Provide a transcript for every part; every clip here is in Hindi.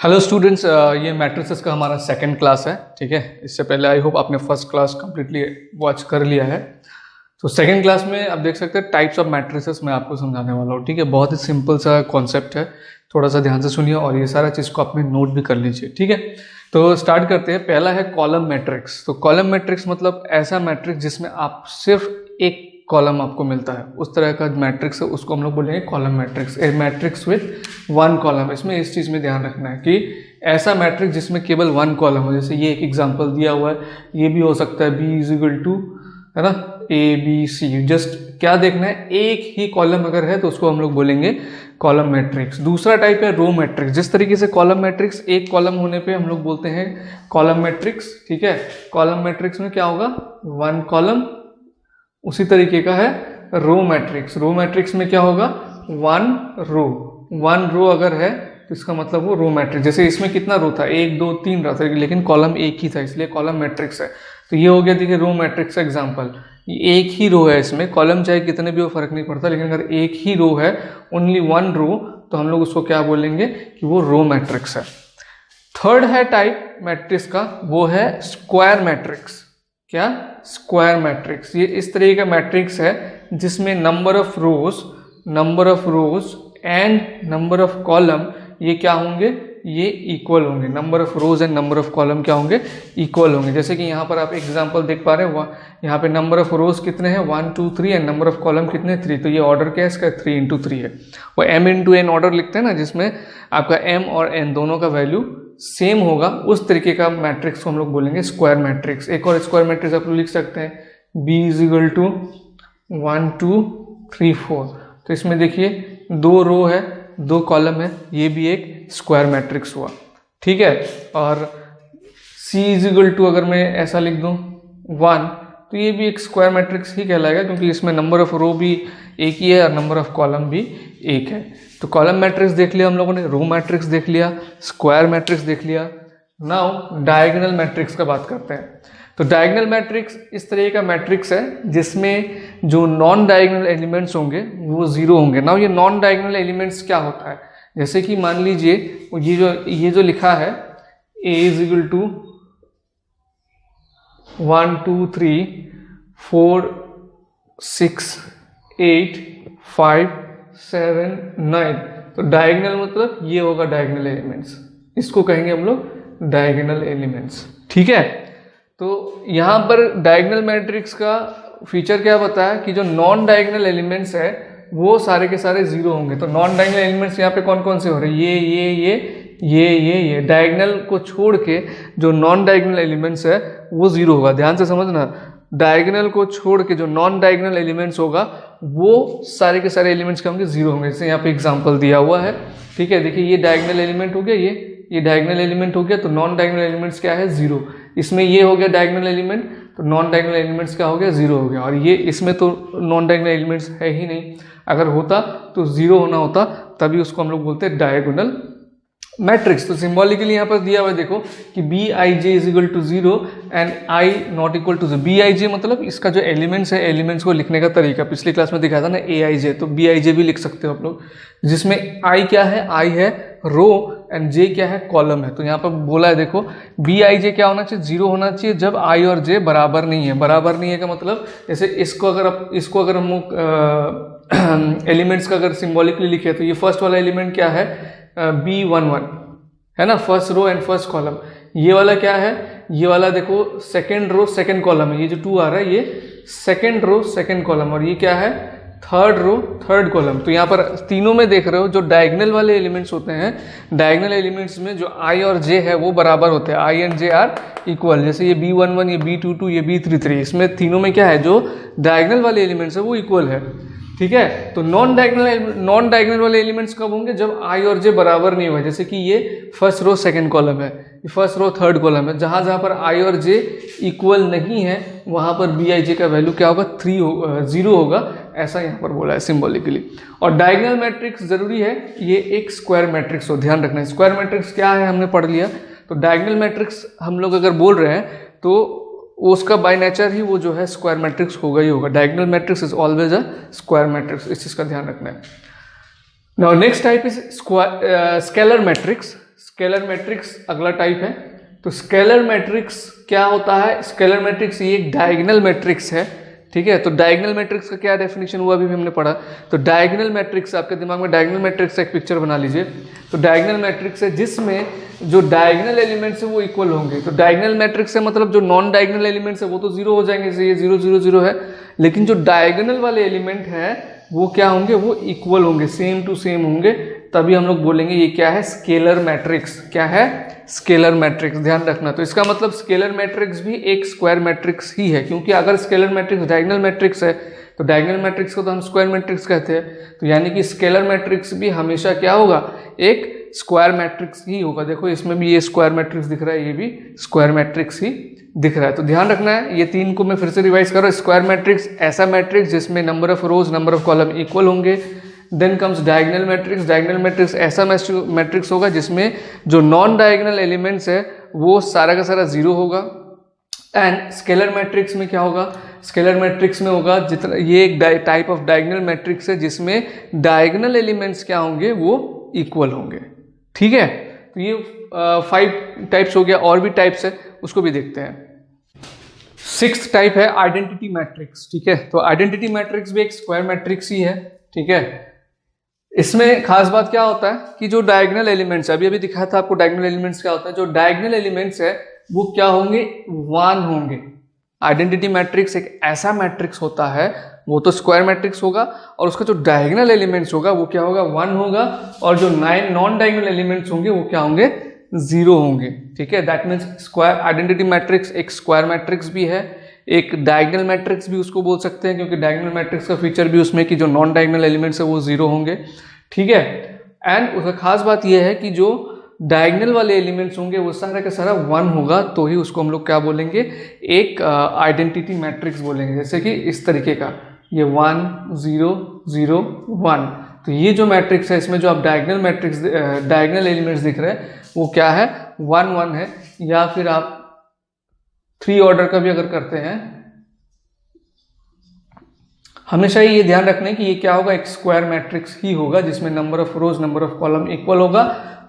हेलो स्टूडेंट्स, ये मैट्रिसेस का हमारा सेकंड क्लास है। ठीक है, इससे पहले आई होप आपने फर्स्ट क्लास कम्प्लीटली वॉच कर लिया है। तो सेकंड क्लास में आप देख सकते हैं टाइप्स ऑफ मैट्रिसेस मैं आपको समझाने वाला हूँ। ठीक है, बहुत ही सिंपल सा कॉन्सेप्ट है, थोड़ा सा ध्यान से सुनिए और ये सारा चीज़ को आपने नोट भी कर लीजिए। ठीक है, तो स्टार्ट करते हैं। पहला है कॉलम मैट्रिक्स। तो कॉलम मैट्रिक्स मतलब ऐसा मैट्रिक्स जिसमें आप सिर्फ एक कॉलम आपको मिलता है, उस तरह का मैट्रिक्स है, उसको हम लोग बोलेंगे column matrix. A matrix with one column. इसमें इस चीज़ में ध्यान रखना है कि ऐसा मैट्रिक्स जिसमें केवल वन कॉलम हो। जैसे ये एक एग्जांपल दिया हुआ है, ये भी हो सकता है बी इज इक्वल टू, है ना, ए बी सी। जस्ट क्या देखना है, एक ही कॉलम अगर है तो उसको हम लोग बोलेंगे कॉलम मैट्रिक्स। दूसरा टाइप है रो मैट्रिक्स। जिस तरीके से कॉलम मैट्रिक्स एक कॉलम होने पे हम लोग बोलते हैं कॉलम मैट्रिक्स। ठीक है, कॉलम मैट्रिक्स में क्या होगा, वन कॉलम। उसी तरीके का है रो मैट्रिक्स। रो मैट्रिक्स में क्या होगा, वन रो। वन रो अगर है तो इसका मतलब वो रो मैट्रिक्स। जैसे इसमें कितना रो था, एक दो तीन रहा था, लेकिन कॉलम एक ही था, इसलिए कॉलम मैट्रिक्स है। तो ये हो गया, देखिए, रो मैट्रिक्स का एग्जांपल। एक ही रो है, इसमें कॉलम चाहे कितने भी हो फर्क नहीं पड़ता, लेकिन अगर एक ही रो है, ओनली वन रो, तो हम लोग उसको क्या बोलेंगे कि वो रो मैट्रिक्स है। थर्ड है टाइप मैट्रिक्स का, वो है स्क्वायर मैट्रिक्स। क्या, स्क्वायर मैट्रिक्स। ये इस तरह का मैट्रिक्स है जिसमें number of rows and number of column ये क्या होंगे, ये इक्वल होंगे। Number of rows and number of column क्या होंगे, इक्वल होंगे। जैसे कि यहाँ पर आप एग्जांपल देख पा रहे हो, यहाँ पे नंबर ऑफ रोज कितने हैं, 1 2 3, एंड नंबर ऑफ कॉलम कितने, 3। तो ये ऑर्डर क्या है इसका, 3 into 3 है। वो m into n ऑर्डर लिखते हैं ना, जिसमें आपका m और n दोनों का वैल्यू सेम होगा, उस तरीके का मैट्रिक्स को हम लोग बोलेंगे स्क्वायर मैट्रिक्स। एक और स्क्वायर मैट्रिक्स आप लोग लिख सकते हैं, b इज इक्वल टू 1 2 3 4। तो इसमें देखिए दो रो है, दो कॉलम है, ये भी एक स्क्वायर मैट्रिक्स हुआ। ठीक है, और c इज इक्वल टू अगर मैं ऐसा लिख दूं 1, तो ये भी एक स्क्वायर मैट्रिक्स ही कहलाएगा, क्योंकि इसमें नंबर ऑफ रो भी एक ही है और नंबर ऑफ कॉलम भी एक है। तो कॉलम मैट्रिक्स देख लिया हम लोगों ने, रो मैट्रिक्स देख लिया, स्क्वायर मैट्रिक्स देख लिया। नाउ डायगोनल मैट्रिक्स का बात करते हैं। तो डायगोनल मैट्रिक्स इस तरह का मैट्रिक्स है जिसमें जो नॉन डायगोनल एलिमेंट्स होंगे वो जीरो होंगे। नाउ ये नॉन डायगोनल एलिमेंट्स क्या होता है, जैसे कि मान लीजिए ये जो लिखा है, a इज इक्वल टू 1 2 3 4 6 8 5 7 9। तो डायगोनल मतलब ये होगा डायगोनल एलिमेंट्स, इसको कहेंगे हम लोग डायगोनल एलिमेंट्स। ठीक है, तो यहाँ पर डायगोनल मैट्रिक्स का फीचर क्या बताया कि जो नॉन डायगोनल एलिमेंट्स है वो सारे के सारे जीरो होंगे। तो नॉन डायगोनल एलिमेंट्स यहाँ पे कौन कौन से हो रहे हैं, ये डायगोनल को छोड़ के जो नॉन डायगोनल एलिमेंट्स है वो जीरो होगा। ध्यान से समझना, डायगोनल को छोड़ के जो नॉन डायगोनल एलिमेंट्स होगा वो सारे के सारे एलिमेंट्स क्या होंगे, जीरो होंगे। जैसे यहाँ पे एग्जांपल दिया हुआ है। ठीक है, देखिए ये डायगोनल एलिमेंट हो गया, ये डायगोनल एलिमेंट हो गया, तो नॉन डायगोनल एलिमेंट्स क्या है, जीरो। इसमें ये हो गया डायगोनल एलिमेंट, तो नॉन डायगोनल एलिमेंट्स क्या हो गया, जीरो हो गया। और ये इसमें तो नॉन डायगोनल एलिमेंट्स है ही नहीं, अगर होता तो जीरो होना होता, तभी उसको हम लोग बोलते हैं डायगोनल मैट्रिक्स। तो सिंबॉलिकली यहाँ पर दिया हुआ है, देखो कि B I J is equal to 0 and I not equal to 0। B I J मतलब इसका जो एलिमेंट्स है, एलिमेंट्स को लिखने का तरीका पिछली क्लास में दिखाया था ना, ए आई जे, तो बी आई जे भी लिख सकते हो आप लोग, जिसमें आई क्या है, आई है रो एंड जे क्या है, कॉलम है। तो यहाँ पर बोला है, देखो बी आई जे क्या होना चाहिए, 0 होना चाहिए जब आई और जे बराबर नहीं है। बराबर नहीं है का मतलब, जैसे इसको अगर हम लोग एलिमेंट्स का अगर सिंबॉलिकली लिखे, तो ये फर्स्ट वाला एलिमेंट क्या है, B11 है ना, first row and first column. ये वाला क्या है, ये वाला देखो सेकेंड रो सेकेंड कॉलम है, ये जो 2 आ रहा है ये सेकेंड रो सेकेंड कॉलम, और ये क्या है, थर्ड रो थर्ड कॉलम। तो यहाँ पर तीनों में देख रहे हो जो डायगोनल वाले एलिमेंट्स होते हैं, डायगोनल एलिमेंट्स में जो आई और जे है वो बराबर होते हैं, आई एंड जे आर इक्वल। जैसे ये B11, ये B22, ये B33, इसमें तीनों में क्या है, जो डायगोनल वाले एलिमेंट्स है वो इक्वल है। ठीक है, तो नॉन डायगोनल वाले एलिमेंट्स कब होंगे, जब आई और जे बराबर नहीं हुआ। जैसे कि ये फर्स्ट रो सेकंड कॉलम है, ये फर्स्ट रो थर्ड कॉलम है, जहां पर आई और जे इक्वल नहीं है वहां पर बी आई जे का वैल्यू क्या होगा, 0 होगा। ऐसा यहाँ पर बोला है सिंबॉलिकली। और डायगोनल मैट्रिक्स जरूरी है ये एक स्क्वायर मैट्रिक्स हो, ध्यान रखना है। स्क्वायर मैट्रिक्स क्या है हमने पढ़ लिया। तो डायगोनल मैट्रिक्स हम लोग अगर बोल रहे हैं तो उसका बाय नेचर ही वो जो है स्क्वायर मैट्रिक्स होगा ही होगा। Diagonal matrix is always a square matrix, इस चीज का ध्यान रखना है। Now next type is scalar matrix. Scalar matrix अगला टाइप है। तो स्केलर मैट्रिक्स क्या होता है? स्केलर मैट्रिक्स ये एक डायगोनल मैट्रिक्स है, ठीक है। तो डायगोनल मैट्रिक्स का क्या डेफिनेशन हुआ अभी भी हमने पढ़ा। तो डायगोनल मैट्रिक्स, आपके दिमाग में डायगोनल मैट्रिक्स एक पिक्चर बना लीजिए। तो डायगोनल मैट्रिक्स है जिसमें जो डायगोनल एलिमेंट्स है वो इक्वल होंगे। तो डायगोनल मैट्रिक्स है मतलब जो नॉन डायगोनल एलिमेंट्स है वो तो जीरो हो जाएंगे, जैसे ये 0 0 0 है, लेकिन जो डायगोनल वाले एलिमेंट है वो क्या होंगे? वो इक्वल होंगे, सेम टू सेम होंगे, तभी हम लोग बोलेंगे ये क्या है? Scalar matrix. क्या है? Scalar matrix. ध्यान रखना। तो इसका मतलब स्केलर मैट्रिक्स भी एक स्क्वायर मैट्रिक्स ही है, क्योंकि अगर स्केलर मैट्रिक्स डायगोनल मैट्रिक्स है तो डायगोनल मैट्रिक्स को तो हम स्क्वायर मैट्रिक्स कहते हैं। तो यानी कि स्केलर मैट्रिक्स भी हमेशा क्या होगा? एक स्क्वायर मैट्रिक्स ही होगा। देखो इसमें भी ये स्क्वायर मैट्रिक्स दिख रहा है, ये भी स्क्वायर मैट्रिक्स ही दिख रहा है। तो ध्यान रखना है, ये तीन को मैं फिर से रिवाइज कर रहा हूँ। स्क्वायर मैट्रिक्स ऐसा मैट्रिक्स जिसमें number of rows number of column equal होंगे। Then comes diagonal matrix. Diagonal matrix ऐसा मैट्रिक्स होगा जिसमें जो नॉन डायगोनल एलिमेंट्स है वो सारा का सारा जीरो होगा। एंड स्केलर मैट्रिक्स में क्या होगा? स्केलर मैट्रिक्स में होगा जितना, ये एक टाइप ऑफ डायगोनल मैट्रिक्स है जिसमें डायगोनल एलिमेंट्स क्या होंगे? वो इक्वल होंगे, ठीक है। तो ये 5 टाइप्स हो गया, और भी टाइप्स है उसको भी देखते हैं। 6th टाइप है आइडेंटिटी मैट्रिक्स, ठीक है। तो आइडेंटिटी मैट्रिक्स भी एक स्क्वायर मैट्रिक्स ही है, ठीक है। इसमें खास बात क्या होता है कि जो डायगोनल एलिमेंट्स, अभी अभी दिखाया था आपको डायगोनल एलिमेंट्स क्या होता है। जो डायगोनल एलिमेंट्स है वो क्या होंगे? 1 होंगे। आइडेंटिटी मैट्रिक्स एक ऐसा मैट्रिक्स होता है, वो तो स्क्वायर मैट्रिक्स होगा, और उसका जो डायगोनल एलिमेंट्स होगा वो क्या होगा? 1 होगा, और जो 9 नॉन डायगोनल एलिमेंट्स होंगे वो क्या होंगे? 0 होंगे, ठीक है। That means square identity matrix एक स्क्वायर मैट्रिक्स भी है, एक डायगोनल मैट्रिक्स भी उसको बोल सकते हैं, क्योंकि डायगोनल मैट्रिक्स का फीचर भी उसमें कि जो नॉन डायगोनल एलिमेंट्स है वो 0 होंगे, ठीक है। एंड उसका खास बात यह है कि जो डायगोनल वाले एलिमेंट्स होंगे वो सारा का सारा 1 होगा, तो ही उसको हम लोग क्या बोलेंगे? एक आइडेंटिटी मैट्रिक्स बोलेंगे। जैसे कि इस तरीके का, ये 1 0 0 1। तो ये जो मैट्रिक्स है इसमें जो आप डायगोनल मैट्रिक्स डायगोनल एलिमेंट्स दिख रहे हैं वो क्या है? 1 1 है। या फिर आप 3 ऑर्डर का भी अगर करते हैं, हमेशा ये ध्यान रखना है कि ये क्या होगा? एक स्क्वायर मैट्रिक्स ही होगा जिसमें number of rows number of column equal होगा,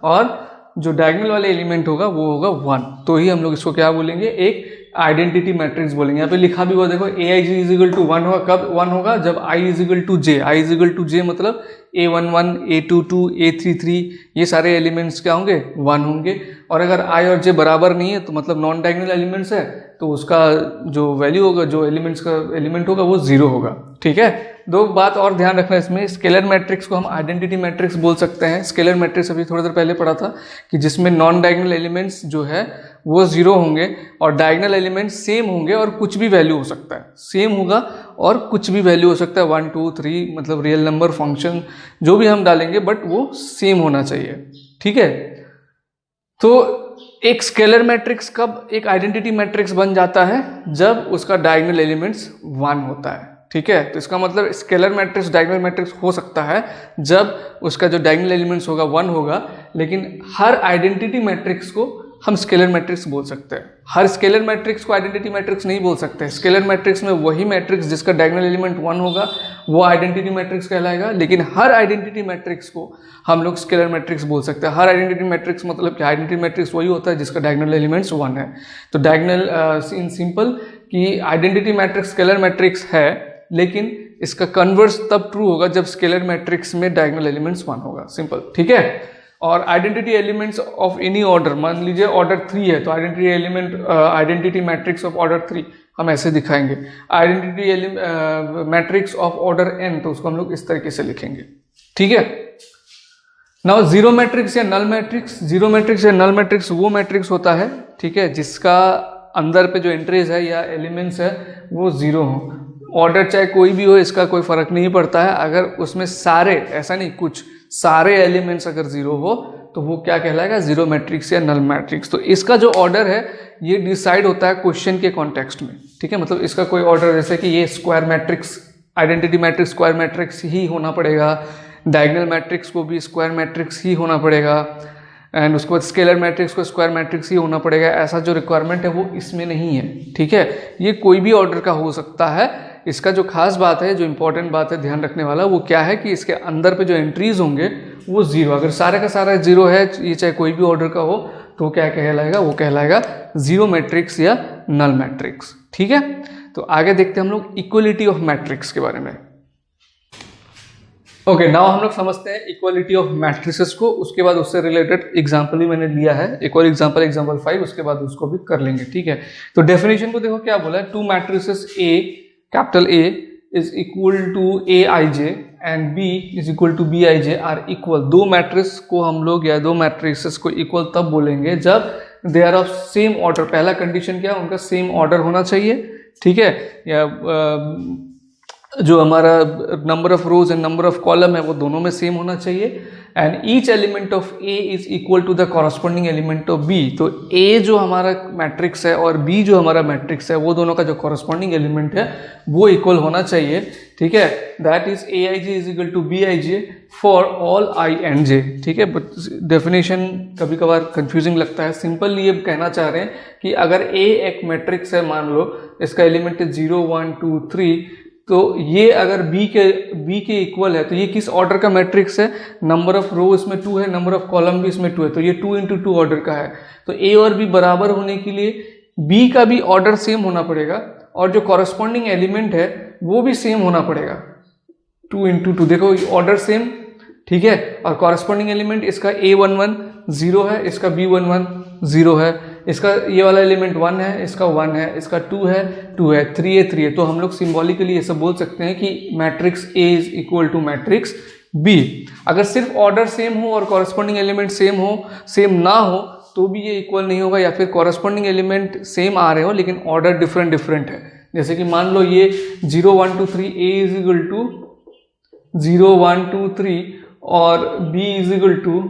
और जो डायगोनल वाले एलिमेंट होगा वो होगा 1, तो ही हम लोग इसको क्या बोलेंगे? एक आइडेंटिटी मैट्रिक्स बोलेंगे। यहाँ पे लिखा भी हुआ देखो, aij = 1 होगा। कब 1 होगा? जब i = j। i = j मतलब a11 a22 a33 ये सारे एलिमेंट्स क्या होंगे? 1 होंगे। और अगर i और j बराबर नहीं है तो मतलब नॉन डायगोनल एलिमेंट्स है, तो उसका जो वैल्यू होगा, जो एलिमेंट्स का एलिमेंट होगा वो 0 होगा, ठीक है। 2 बात और ध्यान रखना इसमें, स्केलर मैट्रिक्स को हम आइडेंटिटी मैट्रिक्स बोल सकते हैं। स्केलर मैट्रिक्स अभी थोड़ी देर पहले पढ़ा था कि जिसमें नॉन डायगोनल एलिमेंट्स जो है वो 0 होंगे और डायगोनल एलिमेंट्स सेम होंगे और कुछ भी वैल्यू हो सकता है, सेम होगा और कुछ भी वैल्यू हो सकता है, 1 2 3 मतलब रियल नंबर फंक्शन जो भी हम डालेंगे, बट वो सेम होना चाहिए, ठीक है। तो एक स्केलर मैट्रिक्स कब एक आइडेंटिटी मैट्रिक्स बन जाता है? जब उसका डायगोनल एलिमेंट्स 1 होता है, ठीक है। तो इसका मतलब स्केलर मैट्रिक्स डायगोनल मैट्रिक्स हो सकता है जब उसका जो डायगोनल एलिमेंट्स होगा 1 होगा, लेकिन हर आइडेंटिटी मैट्रिक्स को हम स्केलर मैट्रिक्स बोल सकते हैं। हर स्केलर मैट्रिक्स को आइडेंटिटी मैट्रिक्स नहीं बोल सकते। स्केलर मैट्रिक्स में वही मैट्रिक्स जिसका डायगोनल एलिमेंट 1 होगा वो आइडेंटिटी मैट्रिक्स कहलाएगा, लेकिन हर आइडेंटिटी मैट्रिक्स को हम लोग स्केलर मैट्रिक्स बोल सकते हैं। हर आइडेंटिटी मैट्रिक्स मतलब कि आइडेंटिटी मैट्रिक्स वही होता है जिसका डायगोनल एलिमेंट्स 1 है। तो डायगोनल इन सिंपल कि आइडेंटिटी मैट्रिक्स स्केलर मैट्रिक्स है, लेकिन इसका कन्वर्स तब ट्रू होगा जब स्केलर मैट्रिक्स में डायगोनल एलिमेंट्स 1 होगा, सिंपल, ठीक है। और identity elements of any order, मान लीजिए ऑर्डर 3 है तो आइडेंटिटी मैट्रिक्स ऑफ ऑर्डर 3 हम ऐसे दिखाएंगे। Identity matrix of order n तो उसको हम लोग इस तरीके से लिखेंगे, ठीक है। नाउ जीरो मैट्रिक्स या नल मैट्रिक्स, जीरो मैट्रिक्स या नल मैट्रिक्स वो मैट्रिक्स होता है, ठीक है, जिसका अंदर पे जो एंट्रीज है या एलिमेंट्स है वो 0 हो। ऑर्डर चाहे कोई भी हो, इसका कोई फर्क नहीं पड़ता है। अगर उसमें सारे, ऐसा नहीं, कुछ सारे एलिमेंट्स अगर 0 हो तो वो क्या कहलाएगा? जीरो मैट्रिक्स या नल मैट्रिक्स। तो इसका जो ऑर्डर है ये डिसाइड होता है क्वेश्चन के कॉन्टेक्स्ट में, ठीक है। मतलब इसका कोई ऑर्डर, जैसे कि ये square matrix, identity matrix square matrix ही होना पड़ेगा, डायगोनल मैट्रिक्स को भी स्क्वायर मैट्रिक्स ही होना पड़ेगा, एंड उसके बाद स्केलर मैट्रिक्स को स्क्वायर मैट्रिक्स ही होना पड़ेगा। ऐसा जो रिक्वायरमेंट है वो इसमें नहीं है, ठीक है। ये कोई भी ऑर्डर का हो सकता है, इसका जो खास बात है, जो इंपॉर्टेंट बात है ध्यान रखने वाला, वो क्या है कि इसके अंदर पे जो एंट्रीज होंगे वो जीरो, अगर सारा का सारा जीरो है, ये चाहे कोई भी ऑर्डर का हो, तो क्या कहलाएगा, वो कहलाएगा जीरो मैट्रिक्स या नल मैट्रिक्स। ठीक है, तो आगे देखते हैं हम लोग इक्वलिटी ऑफ मैट्रिक्स के बारे में। ओके, नाउ हम लोग समझते हैं इक्वालिटी ऑफ मैट्रिसेस को, उसके बाद उससे रिलेटेड एग्जांपल भी मैंने लिया है, एक और एग्जांपल, एग्जांपल 5, उसके बाद उसको भी कर लेंगे। ठीक है, तो डेफिनेशन को देखो क्या बोला है, two matrices A, capital A is equal to A I J and B is equal to B I J are equal. दो मैट्रिक्स को हम लोग या दो मैट्रिसेस को इक्वल तब बोलेंगे जब they are of same order. पहला कंडीशन क्या है, उनका सेम ऑर्डर होना चाहिए। ठीक है, या जो हमारा number of rows and number of column है वो दोनों में सेम होना चाहिए। And each element of A is equal to the corresponding element of B. तो ए जो हमारा मैट्रिक्स है और बी जो हमारा मैट्रिक्स है, वो दोनों का जो कॉरस्पॉन्डिंग एलिमेंट है वो इक्वल होना चाहिए। ठीक है, that is A I J is equal to B I J for all I and J. ठीक है, बट डेफिनेशन कभी कभार कंफ्यूजिंग लगता है। सिंपल ये कहना चाह रहे हैं कि अगर ए एक मैट्रिक्स है, मान लो इसका एलिमेंट है 0 1 2 3, तो ये अगर बी के इक्वल है, तो ये किस ऑर्डर का मैट्रिक्स है, नंबर ऑफ रो इसमें 2 है, नंबर ऑफ कॉलम भी इसमें 2 है, तो ये 2 into 2 ऑर्डर का है। तो ए और बी बराबर होने के लिए बी का भी ऑर्डर सेम होना पड़ेगा और जो कॉरस्पॉन्डिंग एलिमेंट है वो भी सेम होना पड़ेगा। 2 into 2, देखो ऑर्डर सेम। ठीक है, और कॉरस्पॉन्डिंग एलिमेंट इसका A11 0 है, इसका B11 0 है, इसका ये वाला एलिमेंट 1 है, इसका 1 है, इसका 2 है, 2 है, 3 है, 3 है। तो हम लोग सिंबॉलिकली ये सब बोल सकते हैं कि matrix A is equal to matrix B। अगर सिर्फ ऑर्डर सेम हो और कॉरस्पॉन्डिंग एलिमेंट सेम ना हो तो भी ये इक्वल नहीं होगा, या फिर कॉरस्पॉन्डिंग एलिमेंट सेम आ रहे हो लेकिन ऑर्डर डिफरेंट है। जैसे कि मान लो ये 0 1 2 3 A इज इक्वल टू 0 1 2 3 और B इज इक्वल टू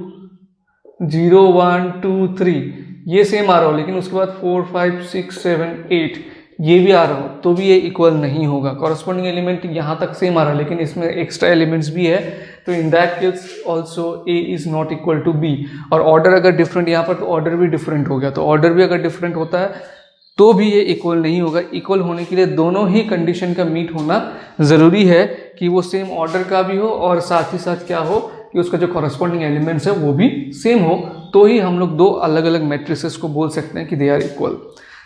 0 1 2 3, ये सेम आ रहा हो, लेकिन उसके बाद 4 5 6 7 8 ये भी आ रहा हो, तो भी ये इक्वल नहीं होगा। कॉरस्पॉन्डिंग एलिमेंट यहाँ तक सेम आ रहा है लेकिन इसमें एक्स्ट्रा एलिमेंट्स भी है, तो in that case also A is not equal to B. और ऑर्डर अगर डिफरेंट यहाँ पर, तो ऑर्डर भी डिफरेंट हो गया, तो ऑर्डर भी अगर डिफरेंट होता है तो भी ये इक्वल नहीं होगा। इक्वल होने के लिए दोनों ही कंडीशन का मीट होना ज़रूरी है, कि वो सेम ऑर्डर का भी हो और साथ ही साथ क्या हो कि उसका जो कॉरस्पॉन्डिंग एलिमेंट्स है वो भी सेम हो, तो ही हम लोग दो अलग अलग मैट्रिसेस को बोल सकते हैं कि दे आर इक्वल।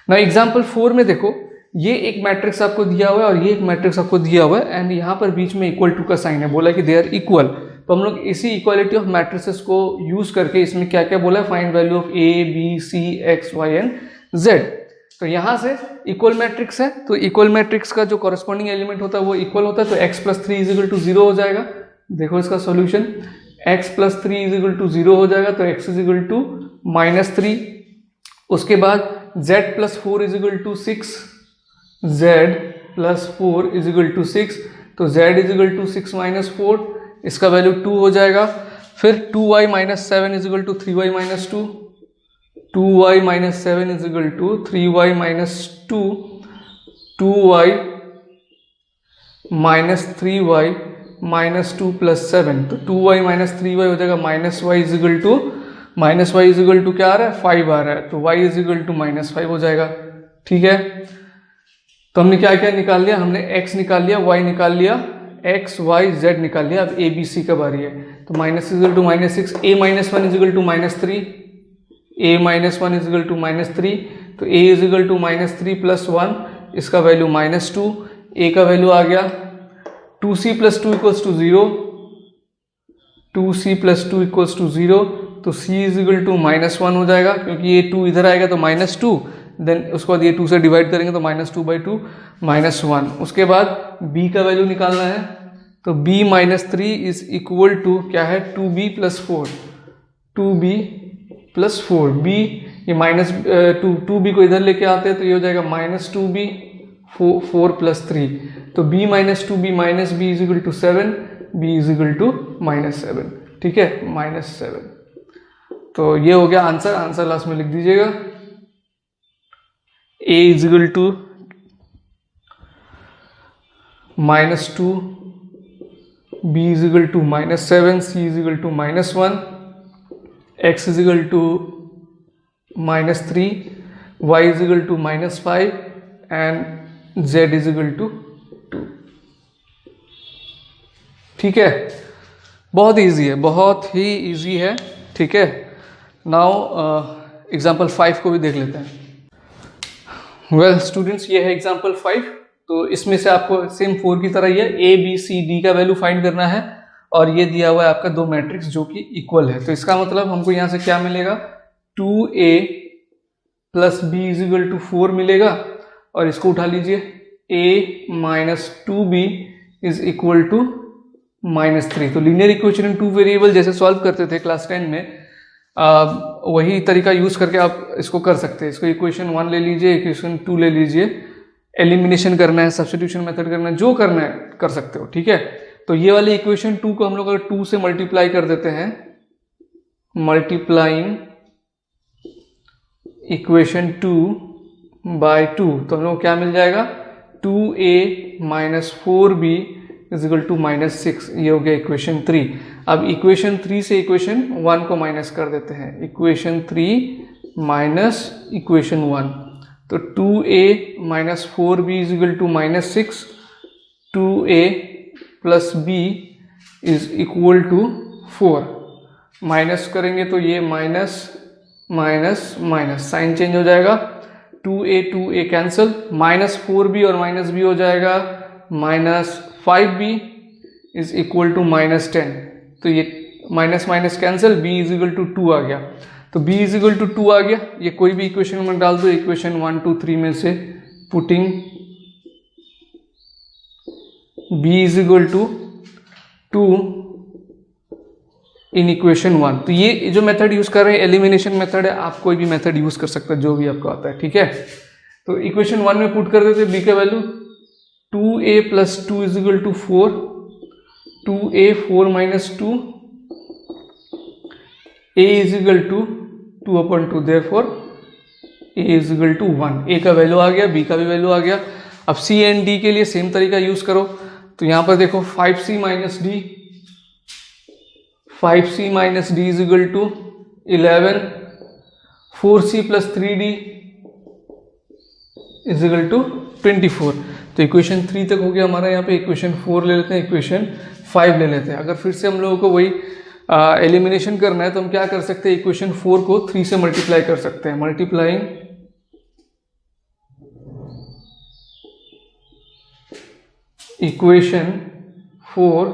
ना एग्जाम्पल 4 में देखो, ये एक मैट्रिक्स आपको दिया हुआ है और ये एक मैट्रिक्स आपको दिया हुआ है, एंड यहाँ पर बीच में इक्वल टू का साइन है, बोला कि दे आर इक्वल। तो हम लोग इसी इक्वालिटी ऑफ मैट्रिसेस को यूज करके इसमें क्या क्या बोला है, find value of A B C X Y and Z. तो यहाँ से इक्वल मैट्रिक्स है, तो इक्वल मैट्रिक्स का जो कॉरस्पॉन्डिंग एलिमेंट होता है वो इक्वल होता है, तो x + 3 इज इक्वल टू 0 हो जाएगा। देखो इसका solution, x + 3 is equal to 0 हो जाएगा, तो x इज इक्वल टू -3। उसके बाद z + 4 is equal to 6, z + 4 is equal to 6, तो z इज इक्वल टू 6 - 4, इसका वैल्यू 2 हो जाएगा। फिर 2y - 7 is equal to 3y - 2, 2y - 7 is equal to 3y - 2, 2y - 3y - 2 + 7, तो 2y - 3y हो जाएगा, -y इज इक्वल टू क्या आ रहा है, 5 आ रहा है, तो y इज इक्वल टू -5 हो जाएगा। ठीक है, तो हमने क्या क्या निकाल लिया, हमने x निकाल लिया, y निकाल लिया, x y z निकाल लिया। अब a b c का बारी है, तो -6 a - 1 is equal to -3, a - 1 is equal to -3, तो a इज इक्वल टू -3 + 1, इसका वैल्यू -2, a का वैल्यू आ गया 2c + 2 = 0, 2c + 2 = 0, तो c इज इक्वल टू -1 हो जाएगा, क्योंकि ये 2 इधर आएगा तो -2, देन उसके बाद ये 2 से डिवाइड करेंगे तो -2/2 -1। उसके बाद b का वैल्यू निकालना है, तो b - 3 इज इक्वल टू क्या है, 2b + 4, 2b + 4, b ये -2b को इधर लेके आते हैं तो ये हो जाएगा -2b 4 + 3, तो b - 2b - b is equal to 7, b is equal to -7। ठीक है, -7। तो ये हो गया आंसर, आंसर लास्ट में लिख दीजिएगा। a is equal to -2, b is equal to -7, c is equal to -1, x is equal to -3, y is equal to -5 and z is equal to 2। ठीक है, बहुत इजी है, बहुत ही इजी है। ठीक है, नाउ एग्जाम्पल 5 को भी देख लेते हैं। वेल स्टूडेंट्स, ये है एग्जाम्पल 5। तो इसमें से आपको सेम 4 की तरह ही है, ए बी सी डी का वैल्यू फाइंड करना है और ये दिया हुआ है आपका दो मैट्रिक्स जो कि इक्वल है। तो इसका मतलब हमको यहाँ से क्या मिलेगा, 2a plus B is equal to 4 मिलेगा और इसको उठा लीजिए, a minus 2b is equal to -3। तो लीनियर इक्वेशन इन 2 वेरिएबल जैसे सॉल्व करते थे क्लास 10 में, वही तरीका यूज करके आप इसको कर सकते हैं। इसको इक्वेशन 1 ले लीजिए, इक्वेशन 2 ले लीजिए, एलिमिनेशन करना है, सब्स्टिट्यूशन मेथड करना है, जो करना है कर सकते हो। ठीक है, तो ये वाली इक्वेशन 2 को हम लोग अगर 2 से मल्टीप्लाई कर देते हैं, मल्टीप्लाइंग इक्वेशन 2 बाय 2, तो हम लोग क्या मिल जाएगा, 2a minus 4b is equal to -6। ये हो गया इक्वेशन 3। अब इक्वेशन 3 से इक्वेशन 1 को माइनस कर देते हैं, इक्वेशन 3 माइनस इक्वेशन 1, तो 2a minus 4b is equal to -6, 2a plus b is equal to 4। Minus करेंगे तो ये minus minus minus, sign change हो जाएगा, 2a कैंसिल, -4b और -b हो जाएगा -5b इज इक्वल टू -10। तो ये minus minus cancel, b is equal to 2 आ गया, तो b इज इक्वल टू 2 आ गया। ये कोई भी इक्वेशन में डाल दो, इक्वेशन 1 2 3 में से putting b is equal to 2 in equation 1। तो ये जो मेथड यूज कर रहे हैं एलिमिनेशन मेथड है, आप कोई भी मेथड यूज कर सकते हैं जो भी आपको आता है। ठीक है, तो इक्वेशन 1 में पुट कर देते हैं b का value, 2a plus 2 is equal to 4, 2a 4 minus 2, a is equal to 2/2, therefore a is equal to 1। a का वैल्यू आ गया, b का भी वैल्यू आ गया। अब c एंड d के लिए सेम तरीका यूज करो। तो यहां पर देखो 5c minus d, 5c minus d is equal to 11, 4c plus 3d is equal to 24। तो इक्वेशन 3 तक हो गया हमारा। यहाँ पे इक्वेशन 4 ले लेते हैं, इक्वेशन 5 ले लेते हैं। अगर फिर से हम लोगों को वही एलिमिनेशन करना है तो हम क्या कर सकते हैं, इक्वेशन 4 को 3 से मल्टीप्लाई कर सकते हैं, मल्टीप्लाइंग इक्वेशन 4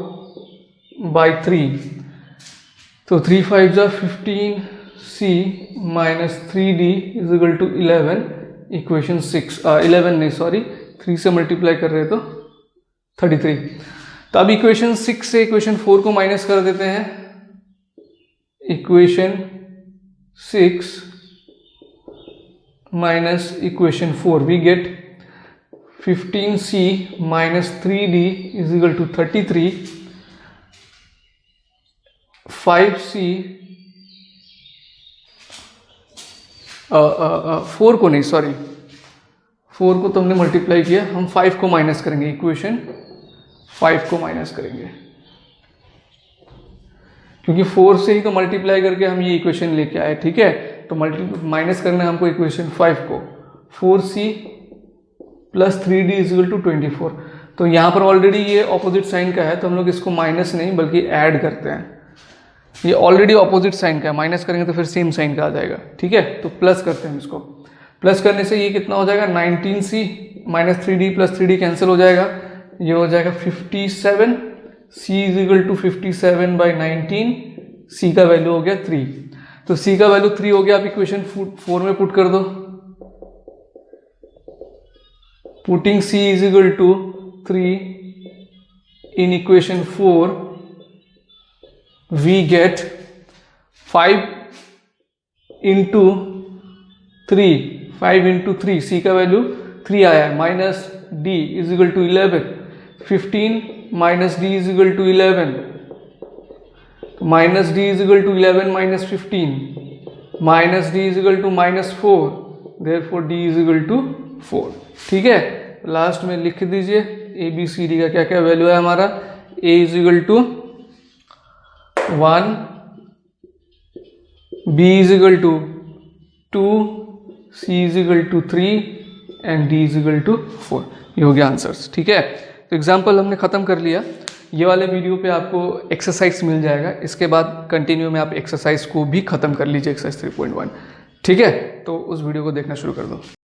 बाय 3। तो 3 5 जा 15c minus 3d is equal to 11, equation 11 नहीं सॉरी 3 से मल्टीप्लाई कर रहे तो 33। तो अब इक्वेशन 6 से इक्वेशन 4 को माइनस कर देते हैं, equation 6 minus equation 4, we get 15c minus 3d is equal to 33, 5c 4 को नहीं सॉरी 4 को तो हमने मल्टीप्लाई किया, हम 5 को माइनस करेंगे, इक्वेशन 5 को माइनस करेंगे क्योंकि 4 से ही तो मल्टीप्लाई करके हम ये इक्वेशन लेके आए। ठीक है, तो माइनस करना है हमको इक्वेशन 5 को, 4c plus 3d is equal to 24। तो यहाँ पर ऑलरेडी ये ऑपोजिट साइन का है तो हम लोग इसको माइनस नहीं बल्कि ऐड करते हैं। ये ऑलरेडी ऑपोजिट साइन का है, माइनस करेंगे तो फिर सेम साइन का आ जाएगा। ठीक है, तो प्लस करते हैं इसको, प्लस करने से ये कितना हो जाएगा, 19c minus 3d plus 3d cancel हो जाएगा, ये हो जाएगा 57, c is equal to 57 by 19, c का वैल्यू हो गया 3। तो c का वैल्यू 3 हो गया। आप इक्वेशन 4 में पुट कर दो, putting c is equal to 3 in equation 4 we get 5 into 3 c का वैल्यू 3 आया है, minus d is equal to 11, 15 minus d is equal to 11, minus d is equal to 11 minus 15, minus d is equal to -4, therefore d is equal to 4। ठीक है, लास्ट में लिख दीजिए ए बी सी डी का क्या क्या वैल्यू है हमारा, a is equal to 1, b is equal to 2, c is equal to 3 and d is equal to 4। ये हो गया आंसर्स। ठीक है, तो एग्जाम्पल हमने खत्म कर लिया। ये वाले वीडियो पे आपको एक्सरसाइज मिल जाएगा, इसके बाद कंटिन्यू में आप एक्सरसाइज को भी ख़त्म कर लीजिए, एक्सरसाइज 3.1। ठीक है, तो उस वीडियो को देखना शुरू कर दो।